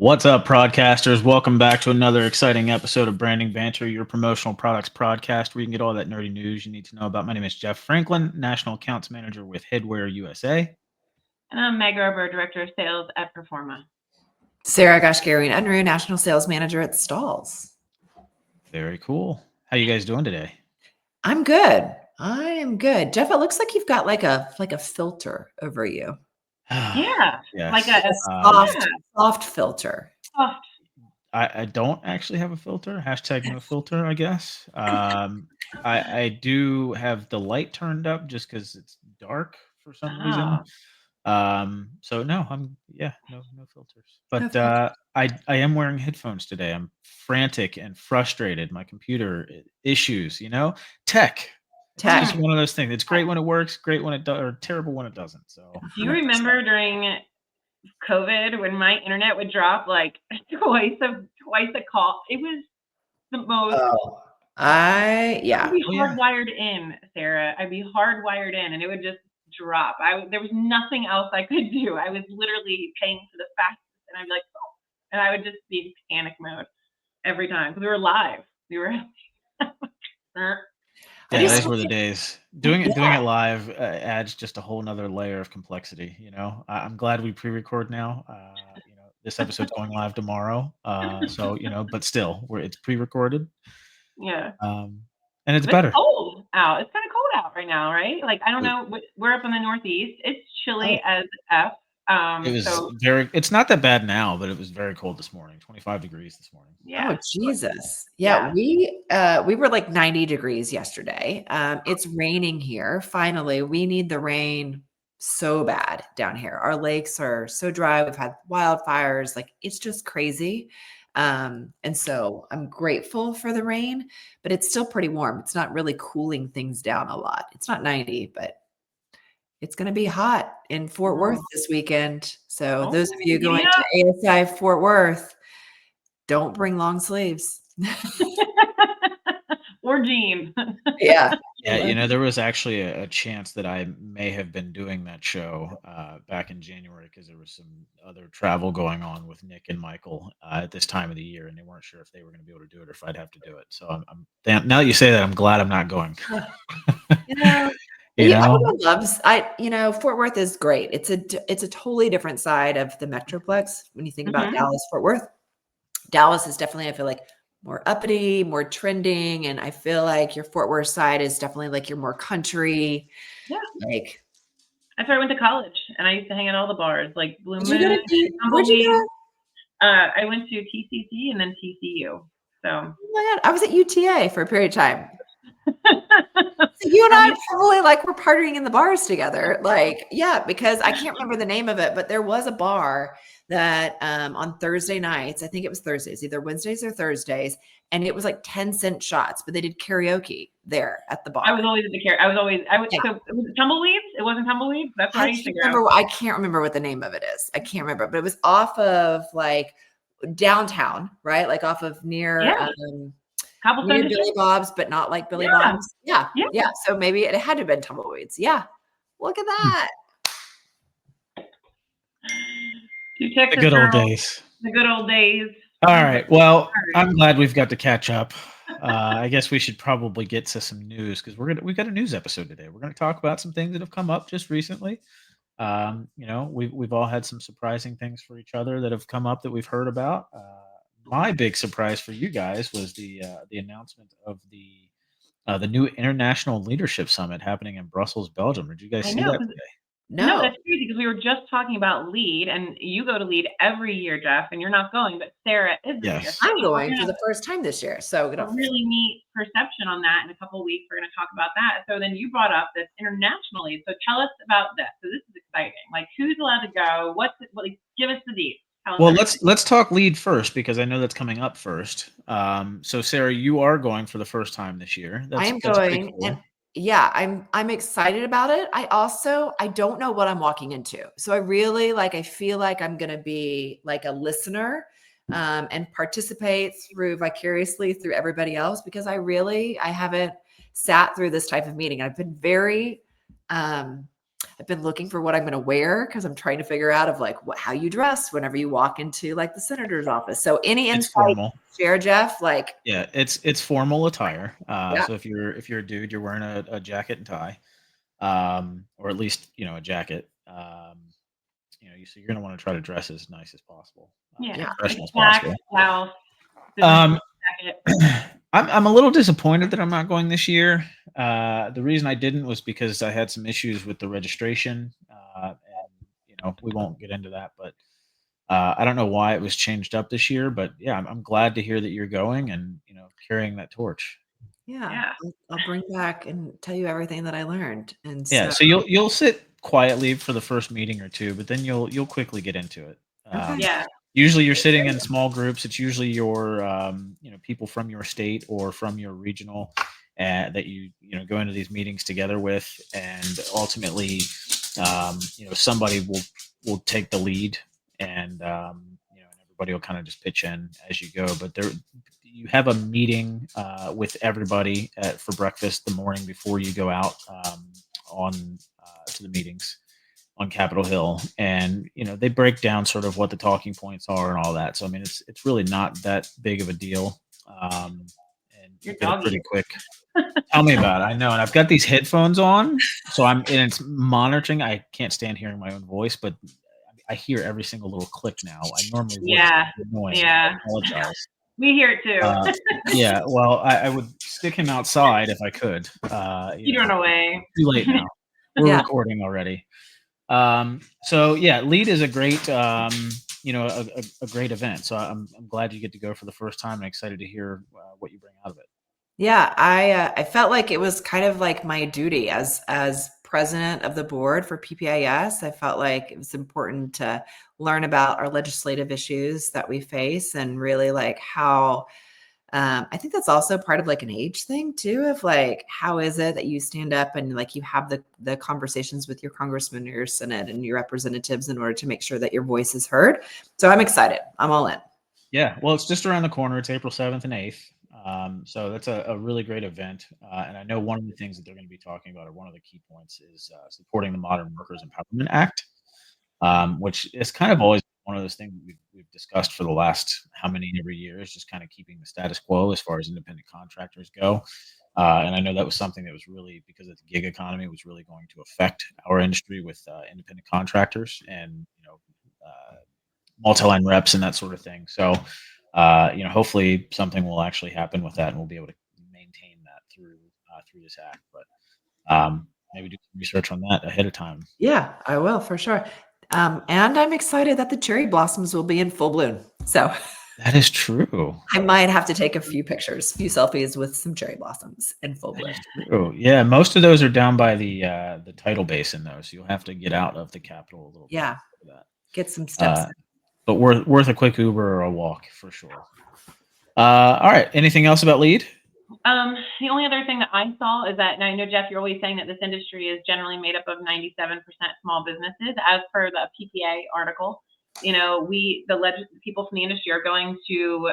What's up, broadcasters? Welcome back to another exciting episode of Branding Banter, your promotional products podcast, where you can get all that nerdy news you need to know about. My name is Jeff Franklin, National Accounts Manager with Headwear USA. And I'm Meg Rober, Director of Sales at Performa. Sarah Gashgarian-Unruh, National Sales Manager at Stalls. Very cool. How you guys doing today? I'm good. I am good. Jeff, it looks like you've got like a filter over you. Yeah, Yes. like a soft filter. soft. I don't actually have a filter. Hashtag no filter, I guess. I do have the light turned up just because it's dark for some reason. So no, no filters. But I am wearing headphones today. I'm frantic and frustrated. My computer issues, tech. It's just one of those things. It's great when it works, great when it does, or terrible when it doesn't. So Do you remember during COVID when my internet would drop like twice a call? It was the most. I'd be hardwired in, Sarah. I'd be hardwired in, and it would just drop. There was nothing else I could do. I was literally paying for the fastest, and I'd be like, oh, and I would just be in panic mode every time because we were live. We were. Yeah, those were the days. Doing it live adds just a whole nother layer of complexity. I'm glad we pre-record now. This episode's going live tomorrow. So but still, it's pre-recorded. Yeah. And it's better. Cold out. It's kind of cold out right now, right? Like I don't know. We're up in the Northeast. It's chilly as F. It's not that bad now, but it was very cold this morning. 25 degrees this morning. Yeah. Oh, Jesus. Yeah. We were like 90 degrees yesterday. It's raining here. Finally, we need the rain so bad down here. Our lakes are so dry. We've had wildfires. Like it's just crazy. And so I'm grateful for the rain, but it's still pretty warm. It's not really cooling things down a lot. It's not 90, but it's going to be hot in Fort Worth this weekend. So those of you going to ASI Fort Worth, don't bring long sleeves. Or jeans. Yeah. Yeah, there was actually a chance that I may have been doing that show back in January because there was some other travel going on with Nick and Michael at this time of the year, and they weren't sure if they were going to be able to do it or if I'd have to do it. So now that you say that, I'm glad I'm not going. Everyone loves Fort Worth is great. It's a totally different side of the Metroplex when you think about Dallas, Fort Worth. Dallas is definitely, I feel like, more uppity, more trending, and I feel like your Fort Worth side is definitely like your more country. Yeah, like that's where I went to college, and I used to hang at all the bars, like Blue Moon. Where'd you go? I went to TCC and then TCU. So oh my God, I was at UTA for a period of time. So you and I probably were partying in the bars together. Because I can't remember the name of it, but there was a bar that on Thursday nights, I think it was Thursdays, either Wednesdays or Thursdays, and it was like 10-cent shots, but they did karaoke there at the bar. I was always at the so it was Tumbleweeds? It wasn't Tumbleweeds? That's what I used to go. I can't remember what the name of it is. I can't remember, but it was off of downtown, right? Like off of near Billy Bob's, but not like Billy Bob's. Yeah. So maybe it had to have been Tumbleweeds. Yeah. Look at that. The good old days. The good old days. All right. Well, I'm glad we've got to catch up. I guess we should probably get to some news because we've got a news episode today. We're going to talk about some things that have come up just recently. We've all had some surprising things for each other that have come up that we've heard about. My big surprise for you guys was the announcement of the new International Leadership Summit happening in Brussels, Belgium. Did you guys see that today? No, that's crazy because we were just talking about LEAD, and you go to LEAD every year, Jeff, and you're not going, but Sarah is this year. I'm going for the first time this year. So a really neat perception on that. In a couple of weeks, we're going to talk about that. So then you brought up this international LEAD. So tell us about this. So this is exciting. Like, who's allowed to go? Give us the deets. Well, let's talk LEAD first because I know that's coming up first. So Sarah, you are going for the first time this year. I am going, cool. And I'm excited about it. I don't know what I'm walking into. So I really I feel like I'm going to be like a listener and participate vicariously through everybody else because I haven't sat through this type of meeting. I've been very I've been looking for what I'm going to wear because I'm trying to figure out of like how you dress whenever you walk into like the senator's office. So any It's insight formal. share, Jeff? Like, yeah, it's formal attire. Yeah. So if you're a dude, you're wearing a jacket and tie, or at least a jacket. So you're gonna want to try to dress as nice as possible, as Yeah. professional as Black possible. blouse, business jacket. I'm a little disappointed that I'm not going this year. The reason I didn't was because I had some issues with the registration, and we won't get into that. But I don't know why it was changed up this year. But yeah, I'm glad to hear that you're going and carrying that torch. yeah, Yeah. I'll bring back and tell you everything that I learned. And Yeah, so, so you'll sit quietly for the first meeting or two, but then you'll quickly get into it. okay. Yeah. Usually you're sitting in small groups. It's usually your people from your state or from your regional that go into these meetings together with, and ultimately somebody will take the lead, and everybody will kind of just pitch in as you go. But you have a meeting with everybody for breakfast the morning before you go out on to the meetings on Capitol Hill, and they break down sort of what the talking points are and all that. So I mean, it's really not that big of a deal, and you Your get it doggy. pretty quick. Tell me about it. I know, and I've got these headphones on, so and it's monitoring. I can't stand hearing my own voice, but I hear every single little click now. I normally wouldn't. Yeah. It's annoying. I Yeah. apologize. We hear it too. Yeah, well, I would stick him outside if I could. You run away. Too late now. We're Yeah. recording already. So yeah, Lead is a great, a great event. So I'm glad you get to go for the first time and excited to hear what you bring out of it. Yeah, I felt like it was kind of like my duty as president of the board for PPIS. I felt like it was important to learn about our legislative issues that we face and really like how I think that's also part of like an age thing too, of like how is it that you stand up and like you have the conversations with your congressman or your senate and your representatives in order to make sure that your voice is heard. So I'm excited. I'm all in. Yeah, well, it's just around the corner. It's April 7th and 8th. So that's a really great event. And I know one of the things that they're going to be talking about, or one of the key points, is supporting the Modern Workers Empowerment Act, which is kind of always one of those things that we've discussed for the last how many every year, is just kind of keeping the status quo as far as independent contractors go. And I know that was something that was really, because of the gig economy, was really going to affect our industry with independent contractors and multi-line reps and that sort of thing. So hopefully something will actually happen with that, and we'll be able to maintain that through this act. But maybe do some research on that ahead of time. Yeah, I will for sure. And I'm excited that the cherry blossoms will be in full bloom. So That is true. I might have to take a few pictures, few selfies with some cherry blossoms in full bloom. True. Yeah, most of those are down by the tidal basin, though, so you'll have to get out of the Capitol a little bit. Yeah, For that. get some steps. But worth a quick Uber or a walk for sure. All right. Anything else about Lead? The only other thing that I saw is that, and I know, Jeff, you're always saying that this industry is generally made up of 97% small businesses. As per the PPA article, people from the industry are going to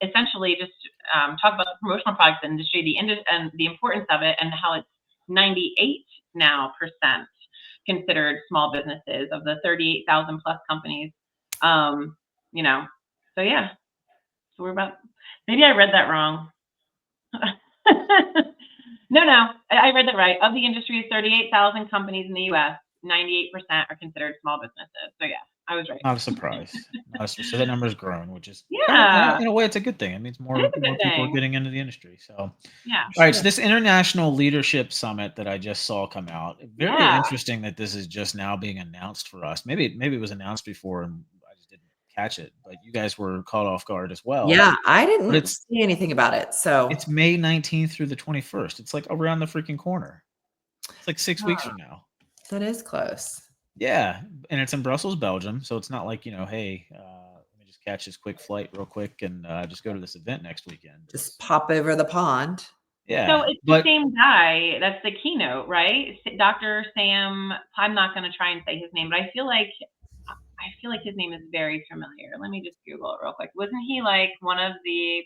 essentially just talk about the promotional products industry, and the importance of it, and how it's 98% now considered small businesses of the 38,000 plus companies. So yeah, so we're about. Maybe I read that wrong. No, I read that right. Of the industry's 38,000 companies in the U.S., 98% are considered small businesses. So yeah, I was right. Not a surprise. So that number has grown, which is Yeah, in a way, it's a good thing. It means it more is a good people are thing. getting into the industry. So Yeah. all right, so this International Leadership Summit that I just saw come out, very Yeah. interesting that this is just now being announced for us. Maybe it was announced before and I just didn't catch it, but you guys were caught off guard as well. Yeah, I But didn't see anything about it. So it's May 19th through the 21st. It's like around the freaking corner. It's like 6 weeks from now. that is close. Yeah, and it's in Brussels, Belgium, so it's not like, hey, let me just catch this quick flight real quick and just go to this event next weekend. Just pop over the pond. Yeah, So it's the same guy that's the keynote, right? Dr. Sam. I'm not going to try and say his name, but I feel like his name is very familiar. Let me just Google it real quick. Wasn't he like one of the?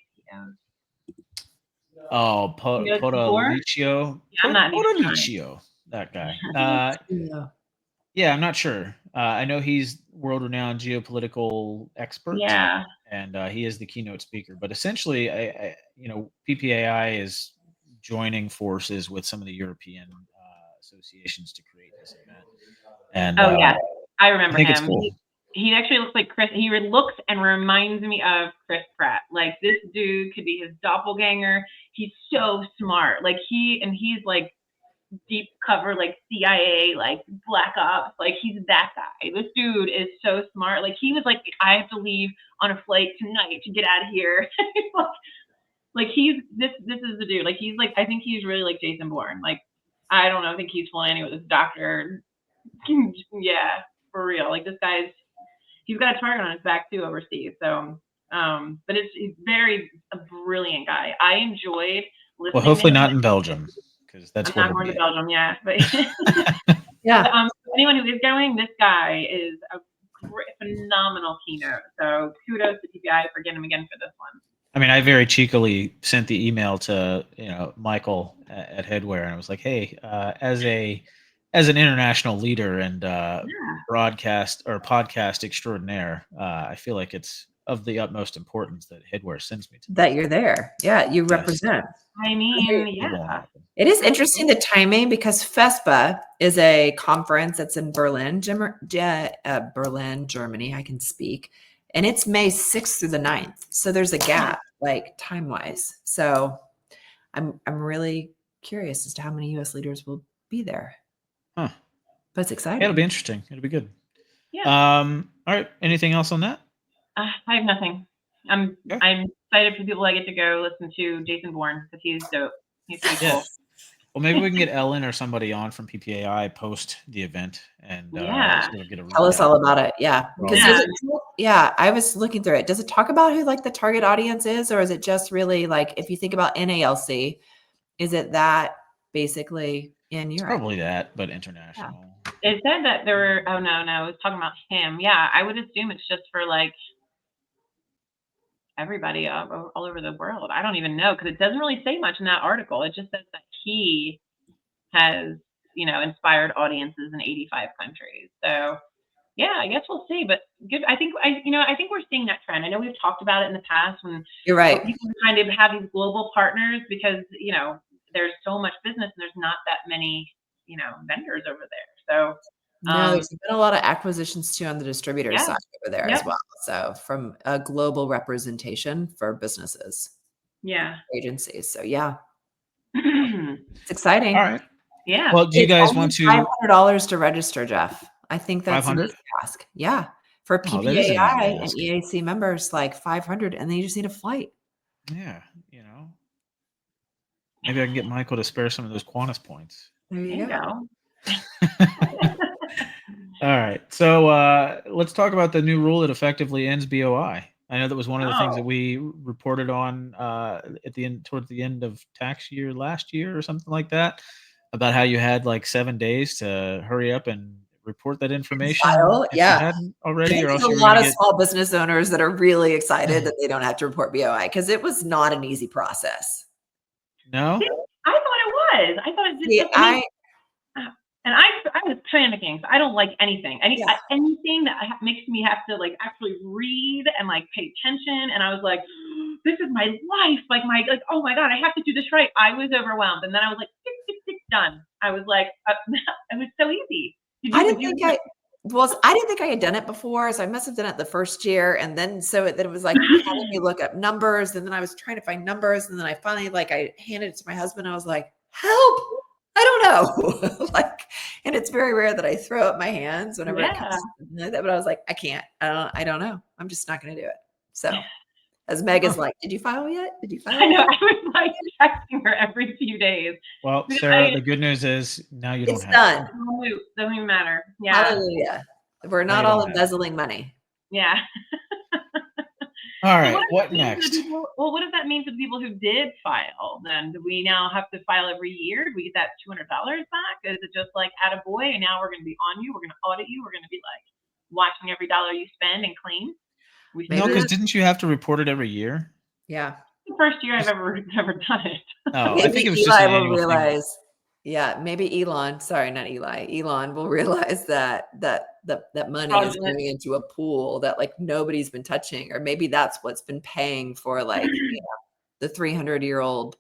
Oh, Podalicio. Yeah, I'm not even trying. Podalicio. that guy. Yeah. Yeah, I'm not sure. I know he's world-renowned geopolitical expert, Yeah. and he is the keynote speaker. But essentially, PPAI is joining forces with some of the European associations to create this event, and Oh yeah, I I remember think it's him. cool. He actually looks like Chris. He looks and reminds me of Chris Pratt. Like this dude could be his doppelganger. He's so smart. Like he's like deep cover, like CIA, like Black Ops. Like he's that guy. This dude is so smart. Like he was like, I have to leave on a flight tonight to get out of here. Like he's this is the dude. Like he's like, I think he's really like Jason Bourne. Like I don't know. I think he's flying with his doctor. Yeah, for real. Like this guy's he's got a target on his back too overseas. So but he's very a brilliant guy. I enjoyed Well, listening to hopefully him. not in Belgium, because that's It's where not he'll going be to at. Belgium, yeah. But Yeah. anyone who is going, this guy is a great, phenomenal keynote. So kudos to TPI for getting him again for this one. I mean, I very cheekily sent the email to Michael at Headwear, and I was like, "Hey, as an international leader and Yeah. broadcast or podcast extraordinaire, I feel like it's of the utmost importance that Headwear sends me to That this." you're there. Yeah, you Yes, represent. I mean, it won't yeah. happen. It is interesting the timing because FESPA is a conference that's in Berlin, Berlin, Germany. I can speak, and it's May 6th through the 9th. So there's a gap, like time wise. So I'm really curious as to how many U.S. leaders will be there. Huh. But it's Yeah, exciting. it'll be interesting. It'll be good. Yeah. All right. Anything else on that? I have nothing. I'm excited for people I get to go listen to Jason Bourne because he's dope. He's pretty cool. Yes. Well, maybe we can get Ellen or somebody on from PPAI post the event and sort of get a Tell us recap. all about it. Yeah. Because I was looking through it. Does it talk about who like the target audience is, or is it just really like if you think about NALC, is it that basically in Europe? Probably that, but international. Yeah. It said that there were it was talking about him. Yeah, I would assume it's just for like everybody all over the world. I don't even know because it doesn't really say much in that article. It just says that he has, inspired audiences in 85 countries. So yeah, I guess we'll see. But good. I think we're seeing that trend. I know we've talked about it in the past when You're right. People kind of have these global partners because there's so much business and there's not that many vendors over there. So no, there's been a lot of acquisitions too on the distributor side over there as well. So from a global representation for businesses, agencies. So yeah, it's exciting. All right. Yeah. Well, do you guys want to $500 to register, Jeff? I think that's an 500? easy task. Yeah, for that is an easy PPAI and ask. EAC members, like 500, and then you just need a flight. Yeah, maybe I can get Michael to spare some of those Qantas points. There you go. All right. So let's talk about the new rule that effectively ends BOI. I know that was one of the things that we reported on towards the end of tax year last year or something like that, about how you had like 7 days to hurry up and report that information if you hadn't already, or else There's you a were lot going of small business owners that are really excited that they don't have to report BOI because it was not an easy process. No, I thought it was. I thought it just. And I was panicking. So I don't like anything. Anything that makes me have to like actually read and like pay attention. And I was like, this is my life. Oh my God, I have to do this right. I was overwhelmed. And then I was like, tick, done. I was like, it was so easy. I didn't think I had done it before. So I must have done it the first year. And then, it was like having me look up numbers. And then I was trying to find numbers. And then I finally, I handed it to my husband. I was like, help. I don't know. And it's very rare that I throw up my hands whenever it comes to that, but I was like, I can't, I don't know. I'm just not going to do it. So as Meg is like, did you file yet? Did you file? I know. I was like texting her every few days. Well, Sarah, the good news is now you don't have done. It doesn't even matter. Yeah. Hallelujah. We're not all embezzling money. Yeah. All right. What next? Well, what does that mean for the people who did file then? Do we now have to file every year? Do we get that $200 back? Is it just like attaboy and now we're going to be on you? We're going to audit you. We're going to be like watching every dollar you spend and claim? No, because didn't you have to report it every year? Yeah. The first year I've ever done it. Oh, I think it was just an annual thing. Yeah, maybe Elon, sorry, not Eli, Elon will realize that money is Fraudulent. going into a pool that, like, nobody's been touching, or maybe that's what's been paying for, like, the 300-year-old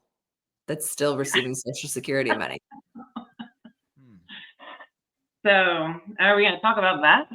that's still receiving Social Security money. Hmm. So, are we gonna talk about that?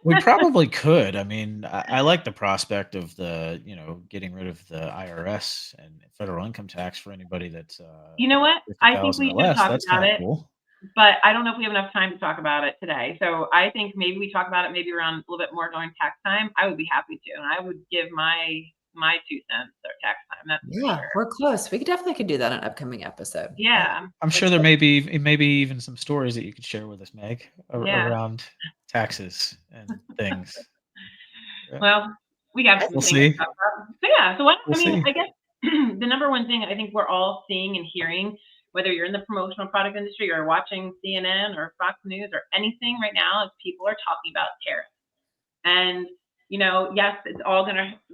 We probably could. I mean, I like the prospect of getting rid of the IRS and federal income tax for anybody that's You know what? I think 50,000 we or should less. talk That's about kind of it, cool. but I don't know if we have enough time to talk about it today. So I think maybe we talk about it maybe around a little bit more during tax time. I would be happy to, and I would give my 2 cents or tax time. That's for Yeah, sure. we're close. We definitely could do that on an upcoming episode. Yeah. I'm sure Let's there get maybe even some stories that you could share with us, Meg, Yeah. around taxes and things. Yeah, Well, we have I some we'll things to see. talk about. So yeah, so what We'll I mean, see. I guess the number one thing I think we're all seeing and hearing, whether you're in the promotional product industry or watching CNN or Fox News or anything right now, is people are talking about tariffs. And yes,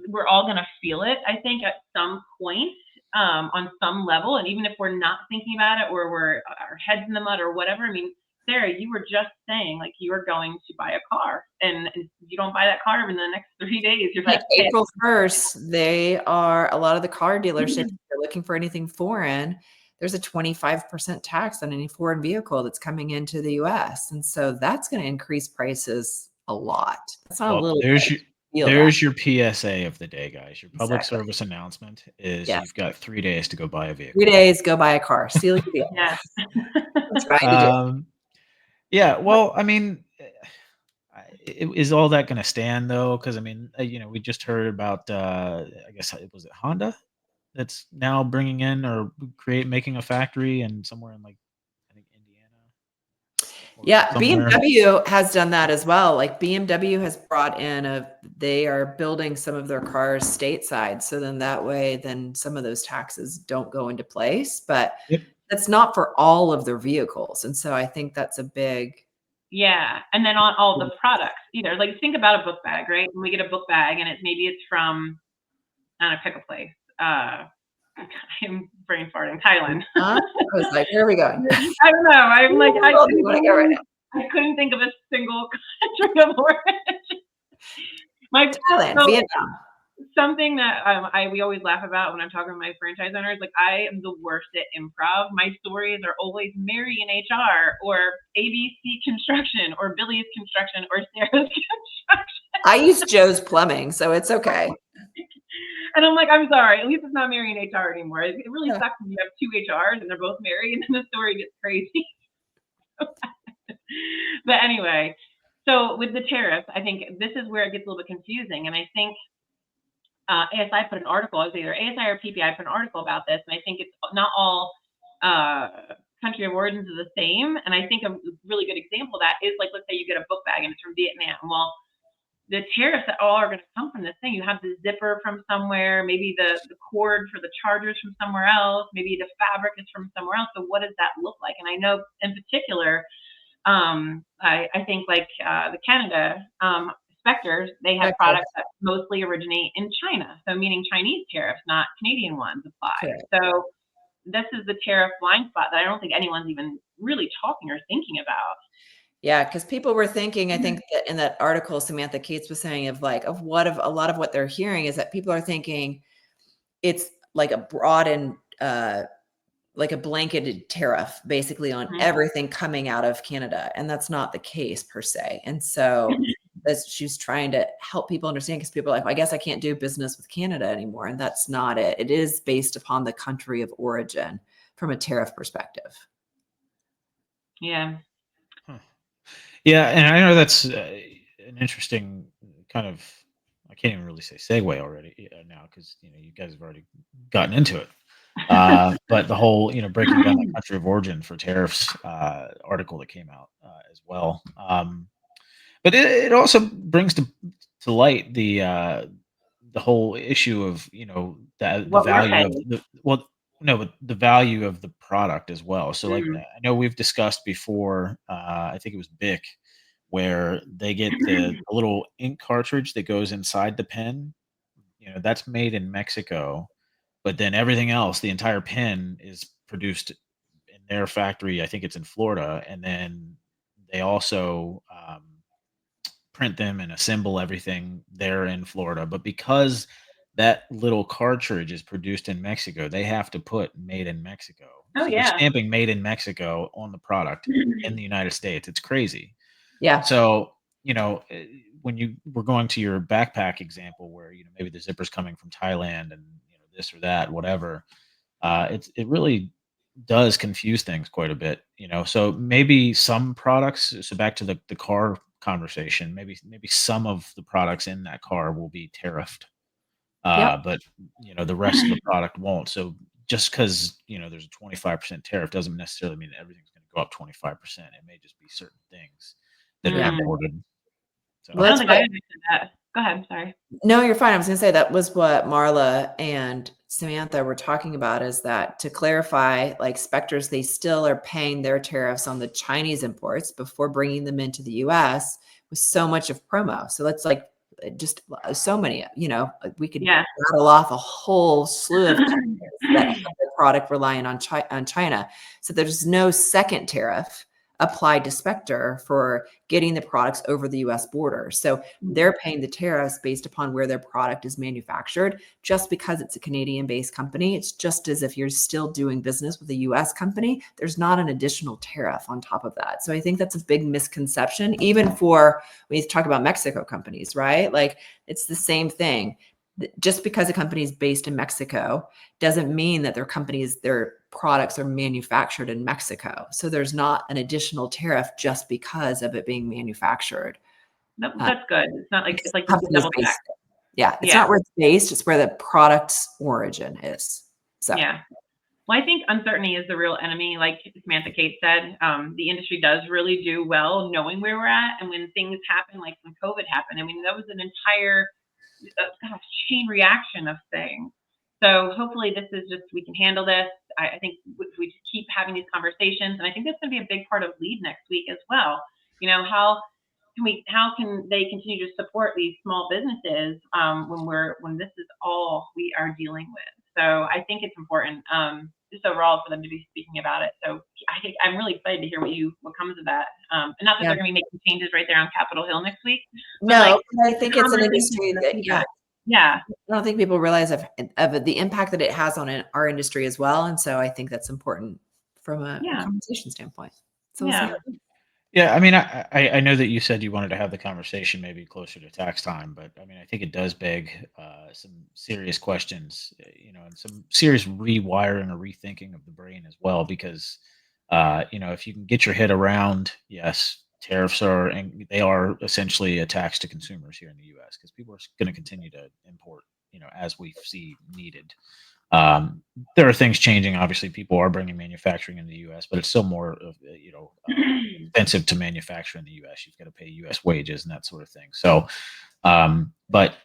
we're all gonna feel it, I think, at some point, on some level. And even if we're not thinking about it, or we're our heads in the mud or whatever. I mean, Sarah, you were just saying like you are going to buy a car, and if you don't buy that car in the next 3 days, you're gonna like have to pay. April 1st, they are a lot of the car dealerships, if they're looking for anything foreign, there's a 25% tax on any foreign vehicle that's coming into the US. And so that's going to increase prices a lot. That's not a Well, little bit. Feel that. there's your PSA of the day, guys. Your public Exactly. service announcement is Yes. you've got 3 days to go buy a 3 vehicle. days, go buy a car. Seal your deal. Yes. I'm trying to do. Um, yeah, well, I mean, is all that going to stand though? Because I mean, we just heard about, I guess it was it Honda that's now bringing in or making a factory and somewhere in like I think Indiana or Yeah, somewhere. BMW has done that as well. Like BMW has brought in they are building some of their cars stateside. So then that way, then some of those taxes don't go into place, but Yep. that's not for all of their vehicles. And so I think that's a big, Yeah, and then on all the products either. Like think about a book bag, right? When we get a book bag and it's from, I don't know, pick a place. I'm brain farting. Thailand. I was like, where are we going? I don't know. I'm like, Where do you want to go right I couldn't think of a single country of origin. My now? Thailand, so Vietnam. something that we always laugh about when I'm talking to my franchise owners, like I am the worst at improv. My stories are always Mary in HR or ABC Construction or Billy's Construction or Sarah's Construction. I use Joe's Plumbing, so it's okay. And I'm like, I'm sorry, at least it's not Mary in HR anymore. It really Yeah. sucks when you have two HRs and they're both Mary and then the story gets crazy. But anyway, so with the tariffs, I think this is where it gets a little bit confusing. And I think ASI put an article, it was either ASI or PPI put an article about this, and I think it's not all country of origins are the same. And I think a really good example of that is like, let's say you get a book bag and it's from Vietnam. Well, the tariffs that all are going to come from this thing. You have the zipper from somewhere, maybe the cord for the chargers from somewhere else, maybe the fabric is from somewhere else. So what does that look like? And I know in particular, I think like the Canada inspectors, they have Okay. products that mostly originate in China. So meaning Chinese tariffs, not Canadian ones apply. Correct. So this is the tariff blind spot that I don't think anyone's even really talking or thinking about. Yeah, because people were thinking, I think that in that article, Samantha Cates was saying of a lot of what they're hearing is that people are thinking it's like a broad and like a blanketed tariff basically on Mhm. everything coming out of Canada. And that's not the case per se. And so she's trying to help people understand, because people are like, well, I guess I can't do business with Canada anymore. And that's not it. It is based upon the country of origin from a tariff perspective. Yeah. Huh. Yeah, and I know that's an interesting kind of. I can't even really say segue already now because you guys have already gotten into it. But the whole breaking down that country of origin for tariffs article that came out as well. But it also brings to light the whole issue of the What we're value of paying. the well no but the value of the product as well. So like Mm. I know we've discussed before. I think it was Bic where they get the little ink cartridge that goes inside the pen. That's made in Mexico, but then everything else, the entire pen is produced in their factory. I think it's in Florida, and then they also print them and assemble everything there in Florida. But because that little cartridge is produced in Mexico, they have to put "Made in Mexico." Oh, So they're yeah. stamping "Made in Mexico" on the product in the United States. It's crazy. Yeah. So, when you were going to your backpack example where, maybe the zipper's coming from Thailand and, this or that, whatever, it really does confuse things quite a bit, So maybe some products, so back to the car conversation, maybe some of the products in that car will be tariffed, Yep. but, the rest of the product won't. So just because, there's a 25% tariff doesn't necessarily mean that everything's going to go up 25%. It may just be certain things that are Yeah. Mm. imported. Well, I So don't that's think I what understood that. Go ahead, sorry. No, you're fine. I was gonna say that was what Marla and Samantha were talking about, is that, to clarify, like Specters, they still are paying their tariffs on the Chinese imports before bringing them into the US with so much of promo. So that's like just so many, we could Yeah. rattle off a whole slew of companies that have their product relying on China. So there's no second tariff applied to Spectre for getting the products over the US border. So they're paying the tariffs based upon where their product is manufactured. Just because it's a Canadian based company, it's just as if you're still doing business with a US company. There's not an additional tariff on top of that. So I think that's a big misconception, even for when you talk about Mexico companies, right? Like, it's the same thing. Just because a company is based in Mexico doesn't mean that their products are manufactured in Mexico. So there's not an additional tariff just because of it being manufactured. That's good. It's not like, it's like just a Company is double check. based. Yeah, it's Yeah. not where it's based, it's where the product's origin is. So Yeah. Well, I think uncertainty is the real enemy. Like Samantha Kate said, the industry does really do well knowing where we're at. And when things happen, like when COVID happened, I mean, that was an entire chain reaction of things. So hopefully this is just, we can handle this. I think if we just keep having these conversations, and I think that's going to be a big part of LEAD next week as well. How can they continue to support these small businesses when this is all we are dealing with? So I think it's important, just overall, for them to be speaking about it. So I think I'm really excited to hear what comes of that. And not that yeah. they're going to be making changes right there on Capitol Hill next week, but No, like I think it's an industry that, yeah. I don't think people realize of the impact that it has on our industry as well. And so I think that's important from a Yeah. conversation standpoint. So we'll Yeah. see. yeah, I mean, I know that you said you wanted to have the conversation maybe closer to tax time, but I mean, I think it does beg some serious questions, and some serious rewiring or rethinking of the brain as well, because if you can get your head around, yes, tariffs are, and they are essentially a tax to consumers here in the U.S. because people are going to continue to import, as we see needed. Um, there are things changing. Obviously, people are bringing manufacturing in the U.S., but it's still more of expensive to manufacture in the U.S. You've got to pay U.S. wages and that sort of thing. So, but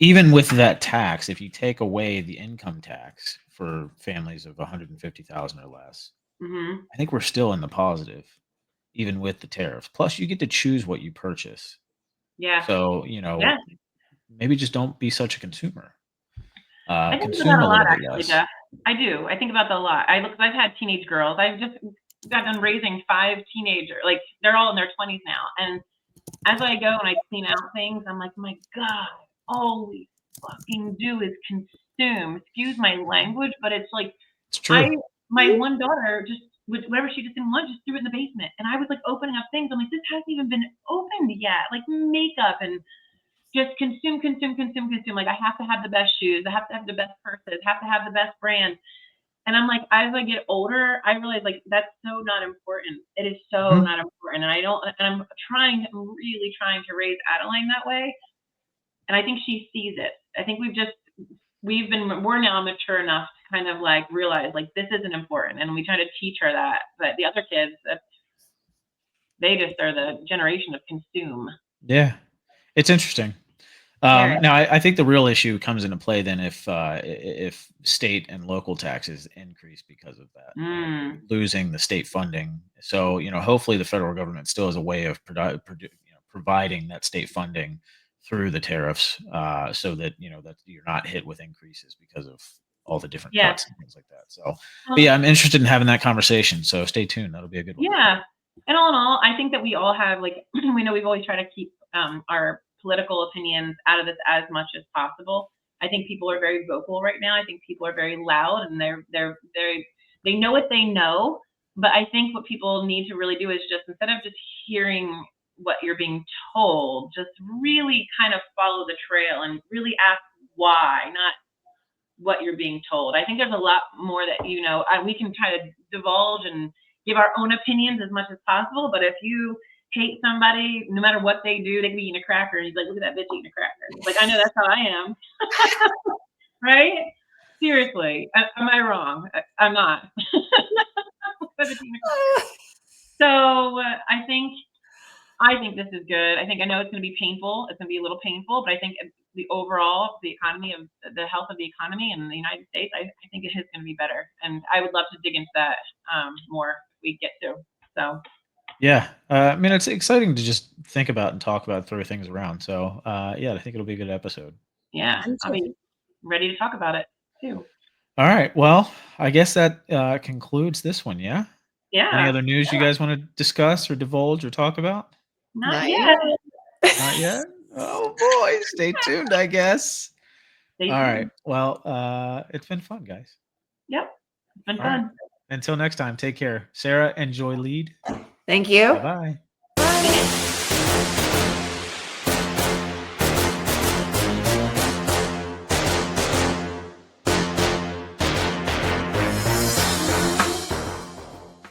even with that tax, if you take away the income tax for families of 150,000 or less, hmm I think we're still in the positive, even with the tariffs. Plus, you get to choose what you purchase. Yeah. So, Yeah. maybe just don't be such a consumer. I think about Consume that a a lot, little bit actually, less. Jeff. I do. I think about that a lot. I've had teenage girls. I've just got done raising 5 teenagers. Like, they're all in their 20s now. And as I go and I clean out things, I'm like, my God, all we fucking do is consume. Excuse my language, but it's like, It's I true. my one daughter just whatever she just didn't want, just threw it in the basement. And I was like opening up things. I'm like, this hasn't even been opened yet. Like makeup and just consume, consume, consume, consume. Like I have to have the best shoes. I have to have the best purses. Have to have the best brands. And I'm like, as I get older, I realize like that's so not important. It is so Mhm. not important. And I don't. And I'm really trying to raise Adeline that way. And I think she sees it. I think we're now mature enough to kind of like realize like this isn't important, and we try to teach her that. But the other kids, they just are the generation of consume. Yeah, it's interesting. Very. Now, I think the real issue comes into play then if state and local taxes increase because of that, Mm. losing the state funding. So, hopefully the federal government still has a way of providing that state funding through the tariffs, so that that you're not hit with increases because of all the different Yeah. cuts and things like that. So, but yeah, I'm interested in having that conversation. So stay tuned. That'll be a good one. Yeah. And all in all, I think that we all have, like, we know we've always tried to keep our political opinions out of this as much as possible. I think people are very vocal right now. I think people are very loud, and they know what they know. But I think what people need to really do is just, instead of just hearing what you're being told, just really kind of follow the trail and really ask why, not what you're being told. I think there's a lot more that, we can try to divulge and give our own opinions as much as possible. But if you hate somebody, no matter what they do, they can be eating a cracker, and he's like, look at that bitch eating a cracker. Like, I know that's how I am. Right? Seriously. Am I wrong? I'm not. So I think this is good. I know it's going to be painful. It's going to be a little painful, but I think the health of the economy in the United States, I think it is going to be better. And I would love to dig into that more if we get to. So. Yeah. I mean, it's exciting to just think about and talk about, throw things around. So, yeah, I think it'll be a good episode. Yeah. I'll be ready to talk about it too. All right. Well, I guess that concludes this one. Yeah. Yeah. Any other news you guys want to discuss or divulge or talk about? Not yet. Not yet? Oh boy, stay tuned, I guess. All right. Well, it's been fun, guys. Yep. It's been fun. Right. Until next time, take care. Sarah, enjoy lead. Thank you. Bye-bye.